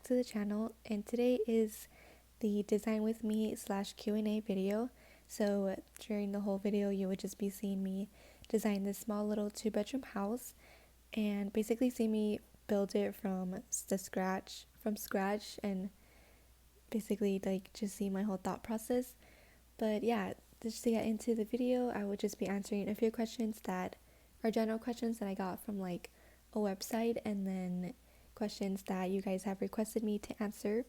to the channel, and today is the design with me / Q&A video. So during the whole video you would just be seeing me design this small little 2-bedroom house and basically see me build it from scratch and basically like just see my whole thought process. But yeah, just to get into the video, I would just be answering a few questions that are general questions that I got from like a website, and then questions that you guys have requested me to answer.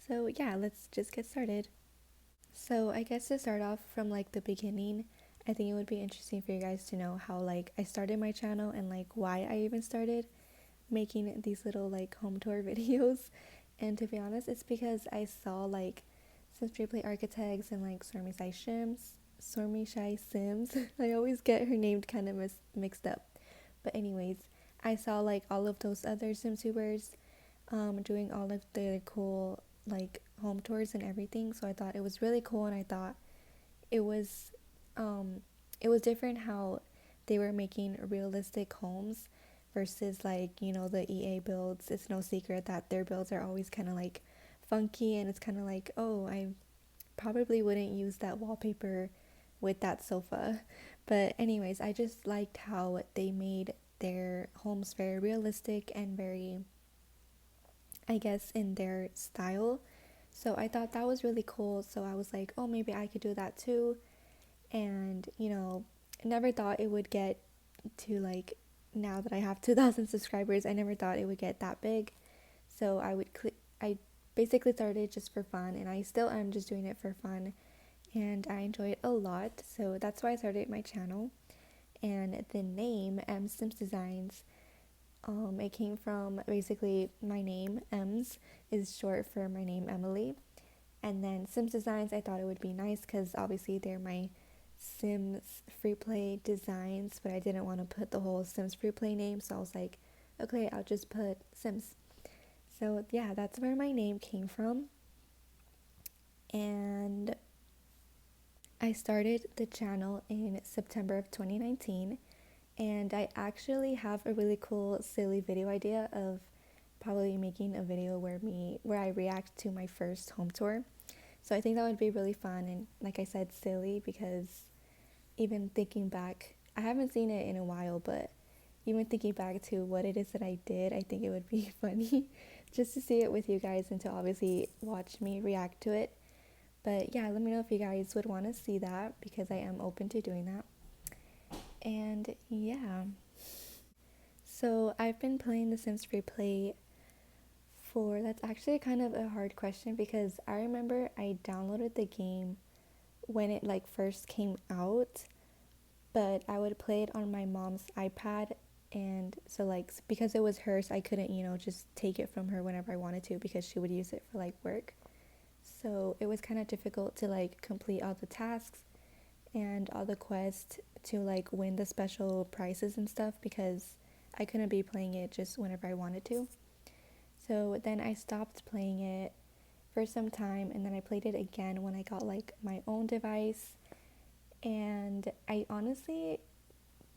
So yeah, let's just get started. So I guess to start off from like the beginning, I think it would be interesting for you guys to know how like I started my channel and like why I even started making these little like home tour videos. And to be honest, it's because I saw like Sims FreePlay Architects and like Sormy Shy Sims. I always get her name kind of mixed up. But anyways, I saw like all of those other SimTubers doing all of the cool like home tours and everything. So I thought it was really cool, and I thought it was it was different how they were making realistic homes versus like, you know, the EA builds. It's no secret that their builds are always kind of like funky, and it's kind of like, oh, I probably wouldn't use that wallpaper with that sofa. But anyways, I just liked how they made their homes very realistic and very, I guess, in their style. So I thought that was really cool. So I was like, oh, maybe I could do that too. And, you know, never thought it would get to like, now that I have 2,000 subscribers, I never thought it would get that big. So I basically started just for fun, and I still am just doing it for fun, and I enjoy it a lot. So that's why I started my channel. And the name emsimsdesigns, it came from basically my name. Ems is short for my name Emily, and then Sims Designs, I thought it would be nice because obviously they're my Sims FreePlay designs, but I didn't want to put the whole Sims FreePlay name, so I was like, okay, I'll just put Sims. So yeah, that's where my name came from. And I started the channel in September of 2019, and I actually have a really cool silly video idea of probably making a video where I react to my first home tour. So I think that would be really fun, and like I said, silly, because even thinking back, I haven't seen it in a while, but even thinking back to what it is that I did, I think it would be funny just to see it with you guys and to obviously watch me react to it. But yeah, let me know if you guys would want to see that, because I am open to doing that. And yeah, so I've been playing The Sims FreePlay that's actually kind of a hard question, because I remember I downloaded the game when it like first came out, but I would play it on my mom's iPad, and so like because it was hers, I couldn't, you know, just take it from her whenever I wanted to, because she would use it for like work. So it was kind of difficult to like complete all the tasks and all the quests to like win the special prizes and stuff, because I couldn't be playing it just whenever I wanted to. So then I stopped playing it for some time, and then I played it again when I got like my own device. And I honestly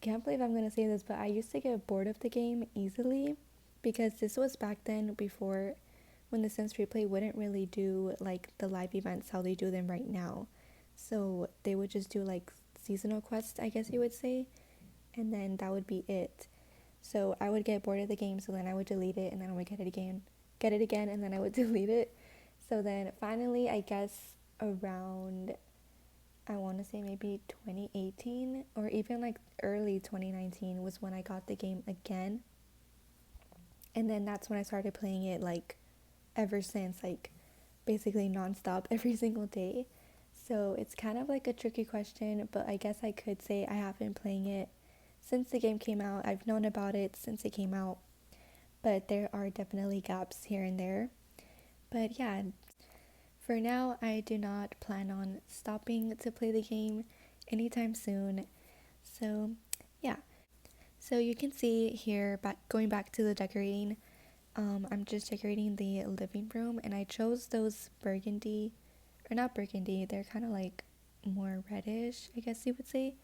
can't believe I'm gonna say this, but I used to get bored of the game easily, because this was back then, before when the Sims Replay wouldn't really do like the live events how they do them right now. So they would just do like seasonal quests, I guess you would say, and then that would be it. So I would get bored of the game, so then I would delete it, and then I would get it again, and then I would delete it. So then finally, I guess around, I want to say maybe 2018 or even like early 2019 was when I got the game again. And then that's when I started playing it like ever since, like basically nonstop every single day. So it's kind of like a tricky question, but I guess I could say I have been playing it since the game came out. I've known about it since it came out, but there are definitely gaps here and there. But yeah, for now, I do not plan on stopping to play the game anytime soon. So yeah, so you can see here, going back to the decorating, I'm just decorating the living room, and I chose those burgundy, or not burgundy, they're kind of like more reddish, I guess you would say,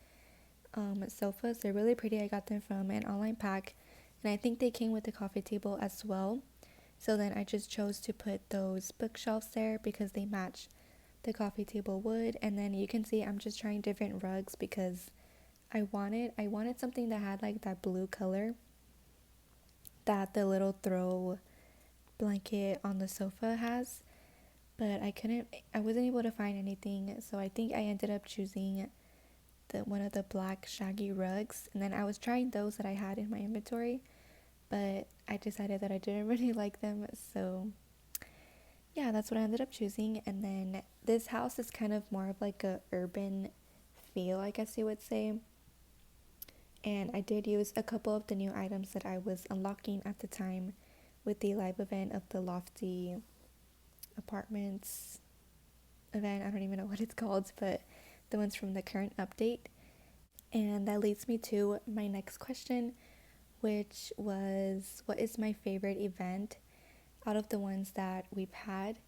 sofas. They're really pretty. I got them from an online pack, and I think they came with a coffee table as well. So then I just chose to put those bookshelves there because they match the coffee table wood. And then you can see I'm just trying different rugs because I wanted something that had like that blue color that the little throw blanket on the sofa has, but I wasn't able to find anything, so I think I ended up choosing the one of the black shaggy rugs. And then I was trying those that I had in my inventory, but I decided that I didn't really like them, so yeah, that's what I ended up choosing. And then this house is kind of more of like a urban feel, I guess you would say. And I did use a couple of the new items that I was unlocking at the time with the live event of the Lofty Apartments event. I don't even know what it's called, but the ones from the current update. And that leads me to my next question, which was, what is my favorite event out of the ones that we've had?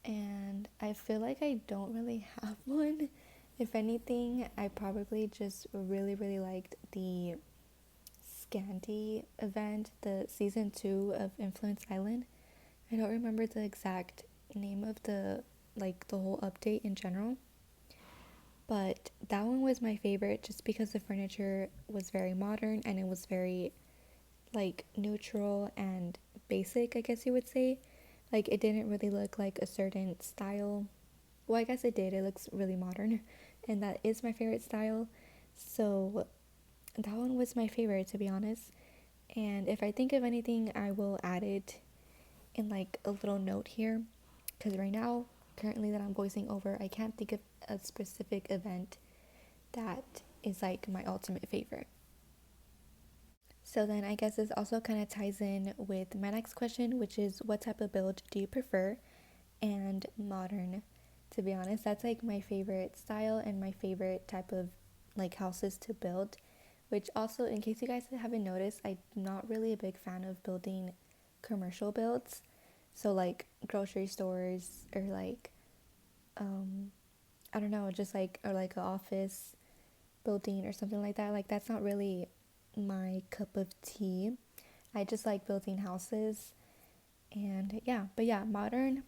And I feel like I don't really have one. If anything, I probably just really, really liked the Scandy event, the season 2 of Influence Island. I don't remember the exact name of the whole update in general, but that one was my favorite just because the furniture was very modern and it was very like neutral and basic, I guess you would say. Like it didn't really look like a certain style. Well, I guess it did. It looks really modern, and that is my favorite style. So that one was my favorite, to be honest. And if I think of anything, I will add it in like a little note here, because right now, currently that I'm voicing over, I can't think of a specific event that is like my ultimate favorite. So then I guess this also kind of ties in with my next question, which is what type of build do you prefer? And modern, to be honest, that's like my favorite style and my favorite type of like houses to build. Which also, in case you guys haven't noticed, I'm not really a big fan of building commercial builds. So like grocery stores or like I don't know, just like or like an office building or something like that. Like that's not really my cup of tea. I just like building houses. And yeah, but yeah, modern,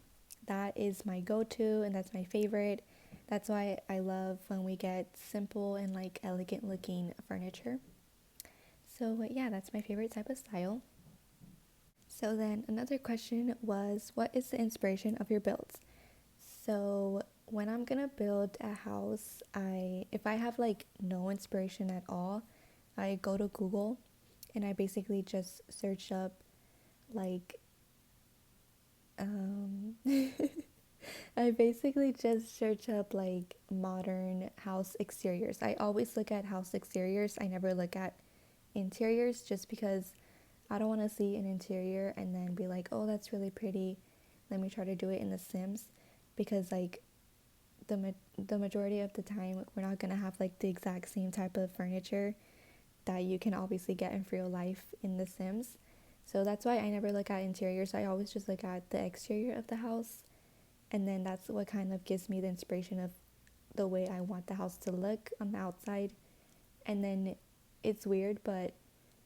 that is my go-to and that's my favorite. That's why I love when we get simple and like elegant looking furniture. So yeah, that's my favorite type of style. So then another question was, what is the inspiration of your builds? So when I'm gonna build a house, if I have like no inspiration at all, I go to Google and I basically just search up like um I basically just search up like modern house exteriors. I always look at house exteriors. I never look at interiors just because I don't want to see an interior and then be like, "Oh, that's really pretty. Let me try to do it in The Sims." Because like the majority of the time we're not going to have like the exact same type of furniture that you can obviously get in real life in The Sims. So that's why I never look at interiors. I always just look at the exterior of the house, and then that's what kind of gives me the inspiration of the way I want the house to look on the outside. And then it's weird, but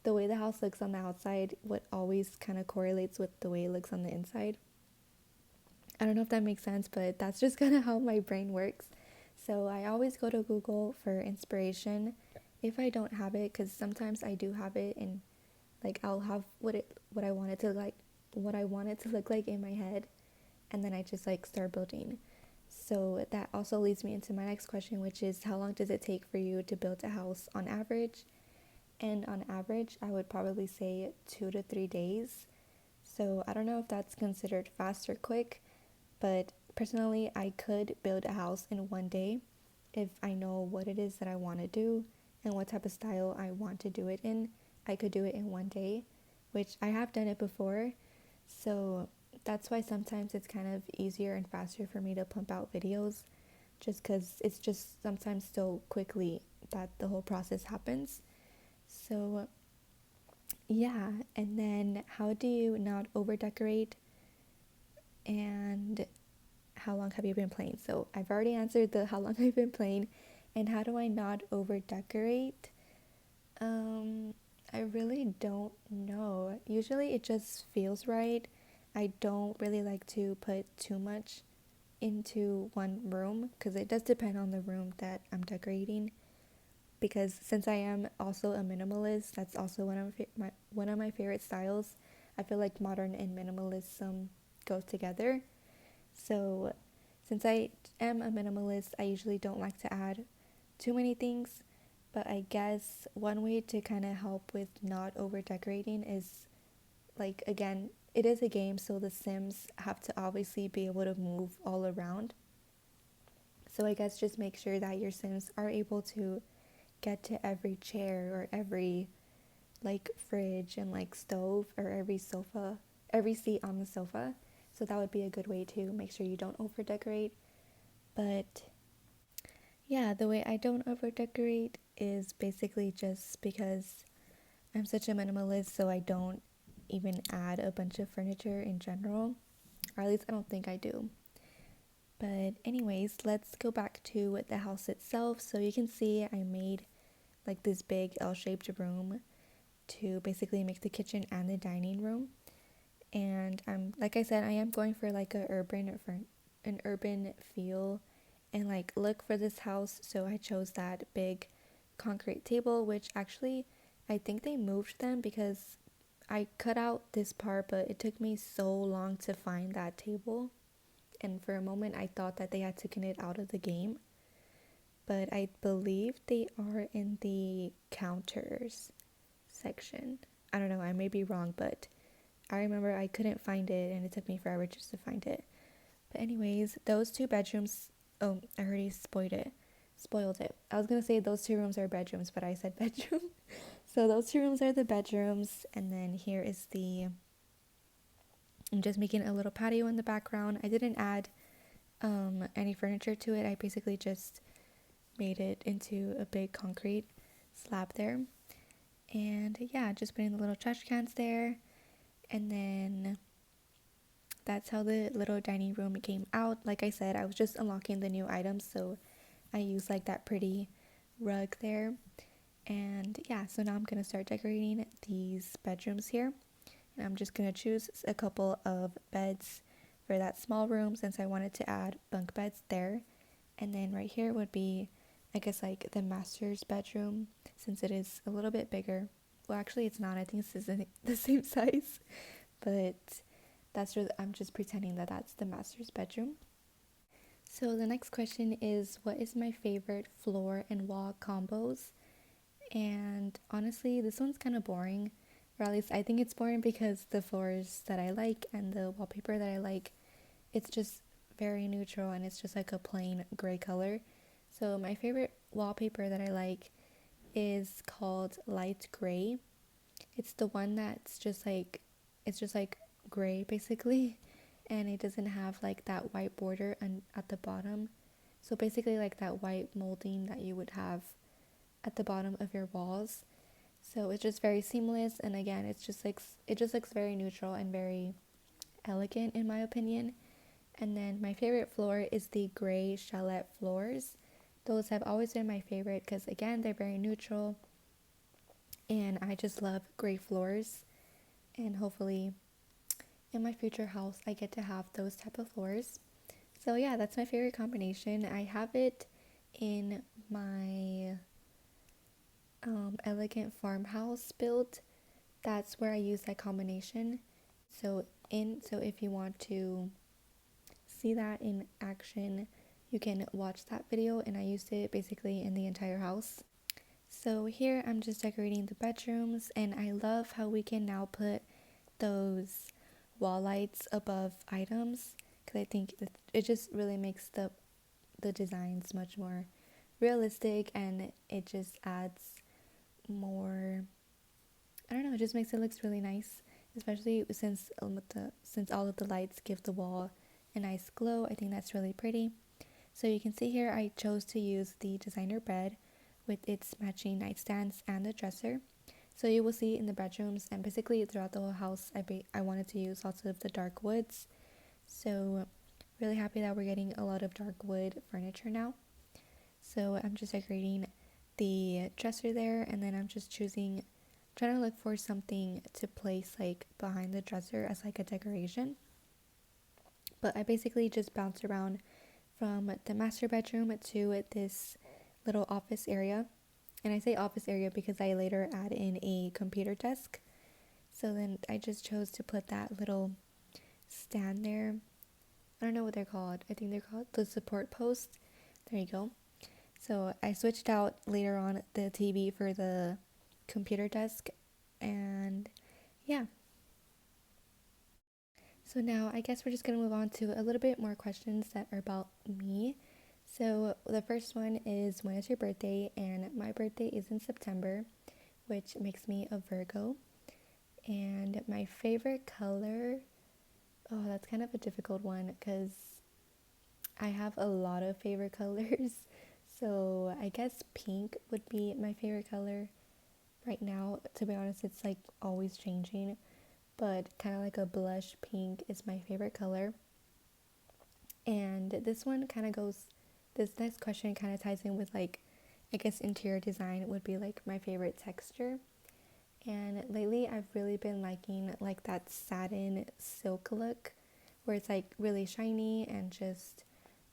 the way the house looks on the outside, what always kind of correlates with the way it looks on the inside. I don't know if that makes sense, but that's just kind of how my brain works. So I always go to Google for inspiration if I don't have it, because sometimes I do have it, and like I'll have what I want it to like, what I want it to look like in my head, and then I just like start building. So that also leads me into my next question, which is how long does it take for you to build a house on average? And on average, I would probably say 2 to 3 days. So I don't know if that's considered fast or quick, but personally, I could build a house in one day if I know what it is that I want to do and what type of style I want to do it in. I could do it in one day, which I have done it before. So that's why sometimes it's kind of easier and faster for me to pump out videos, just because it's just sometimes so quickly that the whole process happens. So yeah, and then how do you not over decorate, and how long have you been playing? So I've already answered the how long I've been playing, and how do I not over decorate? I really don't know. Usually it just feels right. I don't really like to put too much into one room because it does depend on the room that I'm decorating. Because since I am also a minimalist, that's also one of my favorite styles. I feel like modern and minimalism go together. So, since I am a minimalist, I usually don't like to add too many things. But I guess one way to kind of help with not over decorating is like, again, it is a game, so the Sims have to obviously be able to move all around. So I guess just make sure that your Sims are able to get to every chair or every like fridge and like stove or every sofa, every seat on the sofa. So that would be a good way to make sure you don't over decorate. But yeah, the way I don't over decorate is basically just because I'm such a minimalist, so I don't even add a bunch of furniture in general, or at least I don't think I do. But anyways, let's go back to the house itself. So you can see I made like this big L-shaped room to basically make the kitchen and the dining room. And I'm like I said, I am going for like an urban feel and like look for this house. So I chose that big concrete table, which actually I think they moved them because I cut out this part, but it took me so long to find that table. And for a moment, I thought that they had taken it out of the game. But I believe they are in the counters section. I don't know, I may be wrong, but I remember I couldn't find it and it took me forever just to find it. But anyways, those two bedrooms, oh, I already spoiled it. Spoiled it. I was gonna say those two rooms are bedrooms, but I said bedroom. So those two rooms are the bedrooms, and then here is I'm just making a little patio in the background. I didn't add any furniture to it. I basically just made it into a big concrete slab there. And yeah, just putting the little trash cans there. And then that's how the little dining room came out. Like I said, I was just unlocking the new items, so I used like that pretty rug there. And yeah, so now I'm gonna start decorating these bedrooms here. And I'm just gonna choose a couple of beds for that small room since I wanted to add bunk beds there. And then right here would be, I guess, like the master's bedroom since it is a little bit bigger. Well, actually, it's not. I think this is the same size, but I'm just pretending that that's the master's bedroom. So the next question is, what is my favorite floor and wall combos? And honestly, this one's kind of boring, or at least I think it's boring because the floors that I like and the wallpaper that I like, it's just very neutral and it's just like a plain gray color. So my favorite wallpaper that I like is called light gray. It's the one that's just like, it's just like gray basically, and it doesn't have like that white border at the bottom. So basically like that white molding that you would have at the bottom of your walls. So it's just very seamless, and again, it just looks very neutral and very elegant in my opinion. And then my favorite floor is the gray chalet floors. Those have always been my favorite because again, they're very neutral and I just love gray floors, and hopefully in my future house I get to have those type of floors. So yeah, that's my favorite combination. I have it in my elegant farmhouse build. That's where I use that combination. So if you want to see that in action, you can watch that video, and I used it basically in the entire house. So here I'm just decorating the bedrooms, and I love how we can now put those wall lights above items because I think it just really makes the designs much more realistic, and it just adds more, I don't know, it just makes it look really nice, especially since all of the lights give the wall a nice glow. I think that's really pretty. So you can see here I chose to use the designer bed with its matching nightstands and the dresser. So you will see in the bedrooms and basically throughout the whole house, I wanted to use lots of the dark woods. So really happy that we're getting a lot of dark wood furniture now. So I'm just decorating the dresser there, and then I'm just trying to look for something to place like behind the dresser as like a decoration. But I basically just bounced around from the master bedroom to this little office area. And I say office area because I later add in a computer desk. So then I just chose to put that little stand there. I don't know what they're called. I think they're called the support post. There you go. So I switched out later on the TV for the computer desk. And yeah. So now I guess we're just going to move on to a little bit more questions that are about me. So the first one is, when is your birthday? And my birthday is in September, which makes me a Virgo. And my favorite color, oh, that's kind of a difficult one because I have a lot of favorite colors. So I guess pink would be my favorite color right now. To be honest, it's like always changing, but kind of like a blush pink is my favorite color. And this one kind of goes, this next question kind of ties in with like, I guess interior design would be like my favorite texture. And lately I've really been liking like that satin silk look where it's like really shiny and just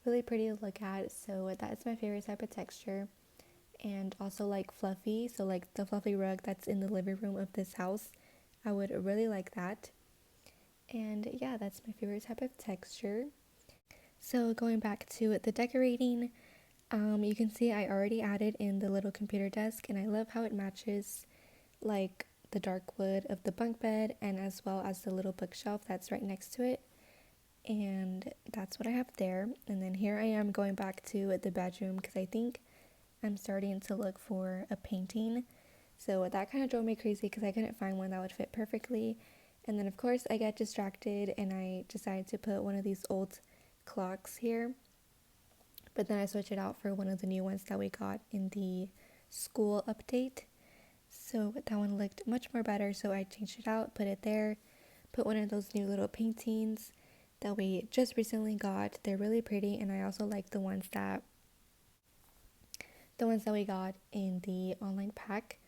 really pretty to look at. So that's my favorite type of texture. And also like fluffy, so like the fluffy rug that's in the living room of this house, I would really like that. And yeah, that's my favorite type of texture. So going back to the decorating, you can see I already added in the little computer desk, and I love how it matches like the dark wood of the bunk bed and as well as the little bookshelf that's right next to it. And that's what I have there. And then here I am going back to the bedroom because I think I'm starting to look for a painting. So that kind of drove me crazy because I couldn't find one that would fit perfectly. And then of course I get distracted and I decided to put one of these old clocks here. But then I switched it out for one of the new ones that we got in the school update. So that one looked much more better, so I changed it out, put it there, put one of those new little paintings that we just recently got. They're really pretty, and I also like the ones that we got in the online pack.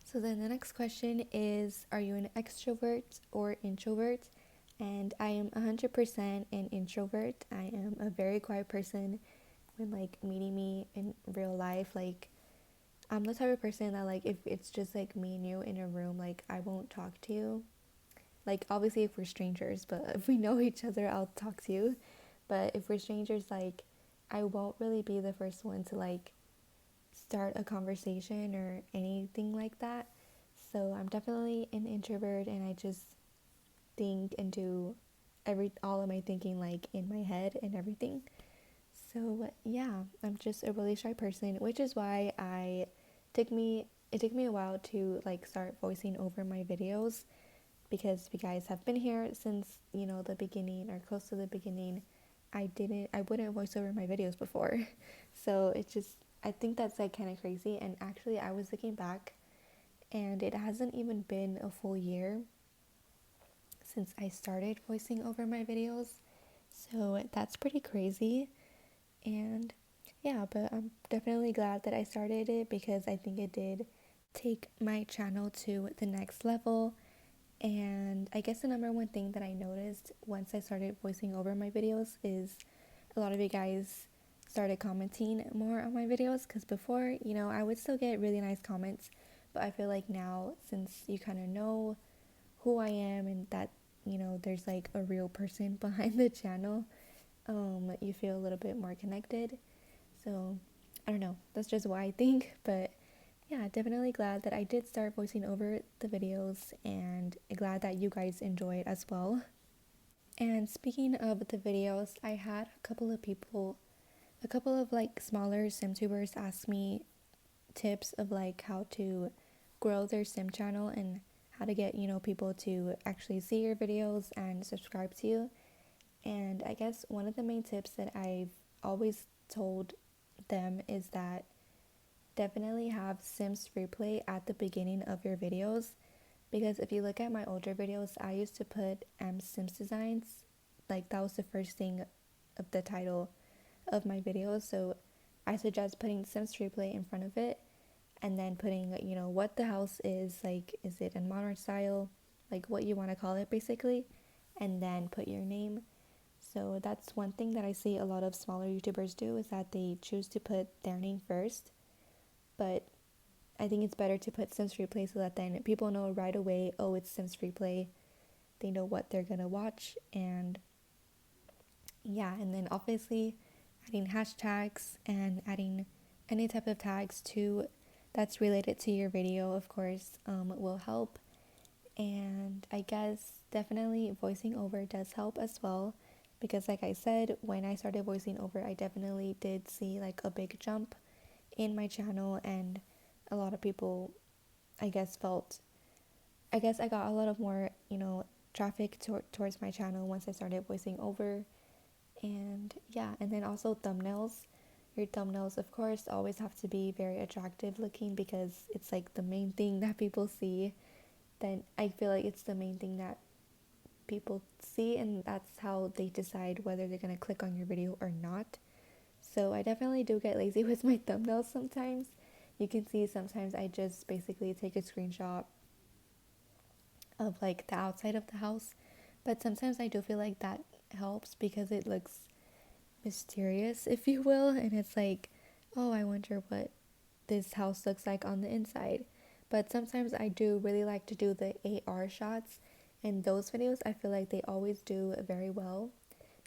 So then the next question is, are you an extrovert or introvert? And I am 100% an introvert. I am a very quiet person. When like meeting me in real life, like I'm the type of person that like if it's just like me and you in a room, like I won't talk to you. Like obviously if we're strangers, but if we know each other, I'll talk to you. But if we're strangers, like I won't really be the first one to like start a conversation or anything like that. So I'm definitely an introvert, and I just think and do all of my thinking like in my head and everything. So yeah, I'm just a really shy person, which is why it took me a while to like start voicing over my videos, because you guys have been here since, you know, the beginning or close to the beginning. I wouldn't voice over my videos before. So it just, I think that's like kind of crazy. And actually I was looking back and it hasn't even been a full year since I started voicing over my videos. So that's pretty crazy. And yeah, but I'm definitely glad that I started it because I think it did take my channel to the next level. And I guess the number one thing that I noticed once I started voicing over my videos is a lot of you guys started commenting more on my videos, because before, you know, I would still get really nice comments, but I feel like now, since you kind of know who I am and that, you know, there's like a real person behind the channel, you feel a little bit more connected. So I don't know, that's just what I think. But yeah, definitely glad that I did start voicing over the videos, and glad that you guys enjoy it as well. And speaking of the videos, I had a couple of like smaller SimTubers ask me tips of like how to grow their Sim channel and how to get, you know, people to actually see your videos and subscribe to you. And I guess one of the main tips that I've always told them is that definitely have Sims FreePlay at the beginning of your videos, because if you look at my older videos, I used to put emsimsdesigns, like that was the first thing of the title of my videos. So I suggest putting Sims FreePlay in front of it, and then putting, what the house is, like, is it in modern style, like what you want to call it basically, and then put your name. So that's one thing that I see a lot of smaller YouTubers do, is that they choose to put their name first. But I think it's better to put Sims FreePlay so that then people know right away, oh, it's Sims FreePlay. They know what they're gonna watch. And yeah, and then obviously adding hashtags and adding any type of tags to that's related to your video, of course, will help. And I guess definitely voicing over does help as well, because like I said, when I started voicing over, I definitely did see like a big jump in my channel, and a lot of people, I guess, I got a lot of more, traffic towards my channel once I started voicing over. And yeah, and then also thumbnails. Your thumbnails, of course, always have to be very attractive looking, because it's like the main thing that people see. Then I feel like it's the main thing that people see, and that's how they decide whether they're gonna click on your video or not. So I definitely do get lazy with my thumbnails sometimes. You can see sometimes I just basically take a screenshot of like the outside of the house, but sometimes I do feel like that helps because it looks mysterious, if you will, and it's like, oh, I wonder what this house looks like on the inside. But sometimes I do really like to do the AR shots, and those videos I feel like they always do very well,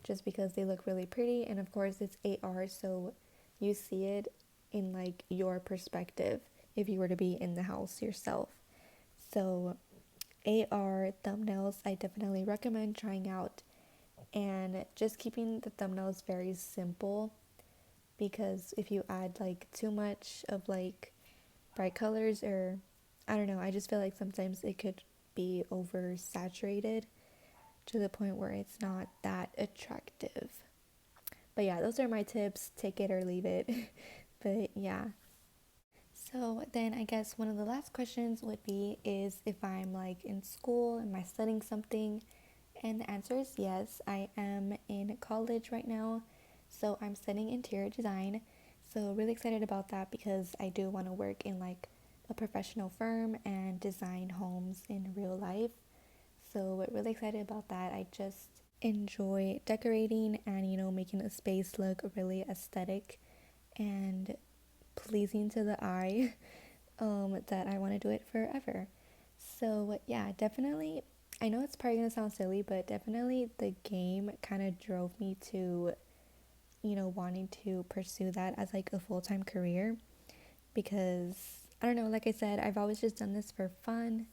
just because they look really pretty, and of course it's AR, so you see it in like your perspective if you were to be in the house yourself. So AR thumbnails I definitely recommend trying out, and just keeping the thumbnails very simple, because if you add like too much of like bright colors, or I don't know, I just feel like sometimes it could be oversaturated to the point where it's not that attractive. But yeah, those are my tips. Take it or leave it. But yeah. So then I guess one of the last questions would be, is if I'm like in school, am I studying something? And the answer is yes. I am in college right now. So I'm studying interior design. So really excited about that, because I do want to work in like a professional firm and design homes in real life. So really excited about that. I just enjoy decorating and, making a space look really aesthetic and pleasing to the eye, that I want to do it forever. So yeah, definitely, I know it's probably gonna sound silly, but definitely the game kind of drove me to, wanting to pursue that as like a full-time career, because I don't know, like I said, I've always just done this for fun,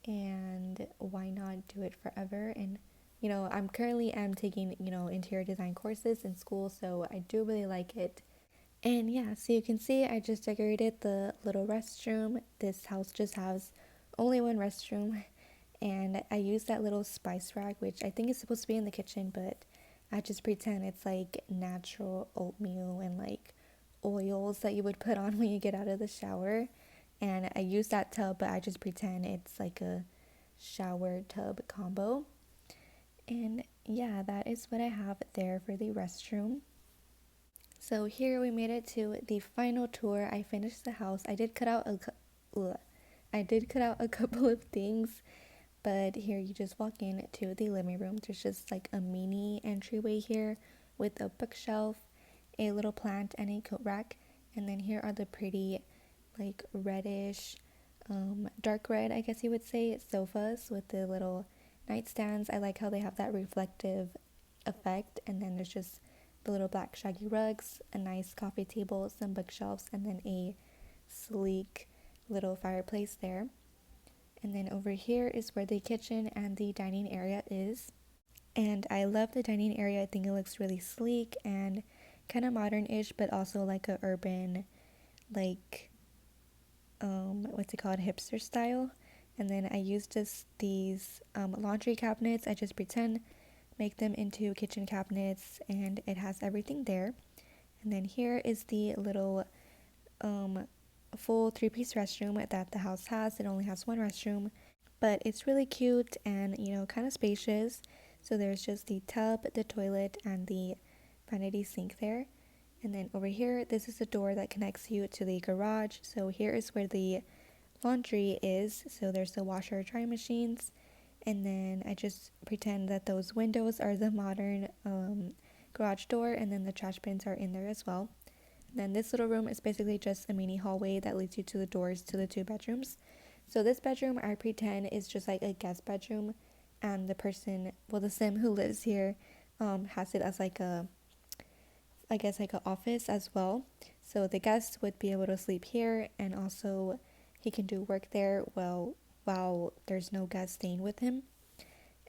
and why not do it forever? And I'm currently am taking, interior design courses in school, so I do really like it. And yeah, so you can see I just decorated the little restroom. This house just has only one restroom, and I used that little spice rack, which I think is supposed to be in the kitchen, but I just pretend it's like natural oatmeal and like oils that you would put on when you get out of the shower. And I use that tub, but I just pretend it's like a shower tub combo. And yeah, that is what I have there for the restroom. So here we made it to the final tour. I finished the house. I did cut out a couple of things, but here you just walk in to the living room. There's just like a mini entryway here with a bookshelf, a little plant, and a coat rack. And then here are the pretty, like reddish, dark red, I guess you would say, sofas with the little nightstands. I like how they have that reflective effect. And then there's just the little black shaggy rugs, a nice coffee table, some bookshelves, and then a sleek little fireplace there. And then over here is where the kitchen and the dining area is. And I love the dining area. I think it looks really sleek and kind of modern-ish, but also like a urban, like, what's it called, hipster style. And then I used these laundry cabinets. I just pretend make them into kitchen cabinets, and it has everything there. And then here is the little full three-piece restroom that the house has. It only has one restroom, but it's really cute and, kind of spacious. So there's just the tub, the toilet, and the vanity sink there. And then over here, this is the door that connects you to the garage. So here is where the laundry is. So there's the washer dry machines. And then I just pretend that those windows are the modern garage door, and then the trash bins are in there as well. Then this little room is basically just a mini hallway that leads you to the doors to the two bedrooms. So this bedroom I pretend is just like a guest bedroom, and the person, well, the sim who lives here, has it as like a, I guess like an office as well. So the guest would be able to sleep here, and also he can do work there while there's no guest staying with him.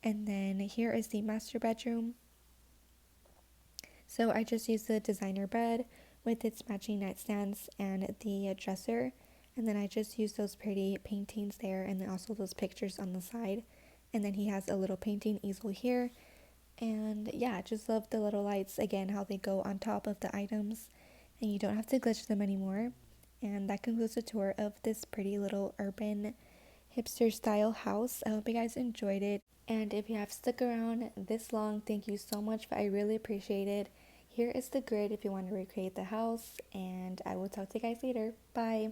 And then here is the master bedroom. So I just used the designer bed with its matching nightstands and the dresser. And then I just used those pretty paintings there, and then also those pictures on the side. And then he has a little painting easel here. And yeah, just love the little lights, again, how they go on top of the items. And you don't have to glitch them anymore. And that concludes the tour of this pretty little urban hipster style house. I hope you guys enjoyed it. And if you have stuck around this long, thank you so much. I really appreciate it. Here is the grid if you want to recreate the house, and I will talk to you guys later. Bye.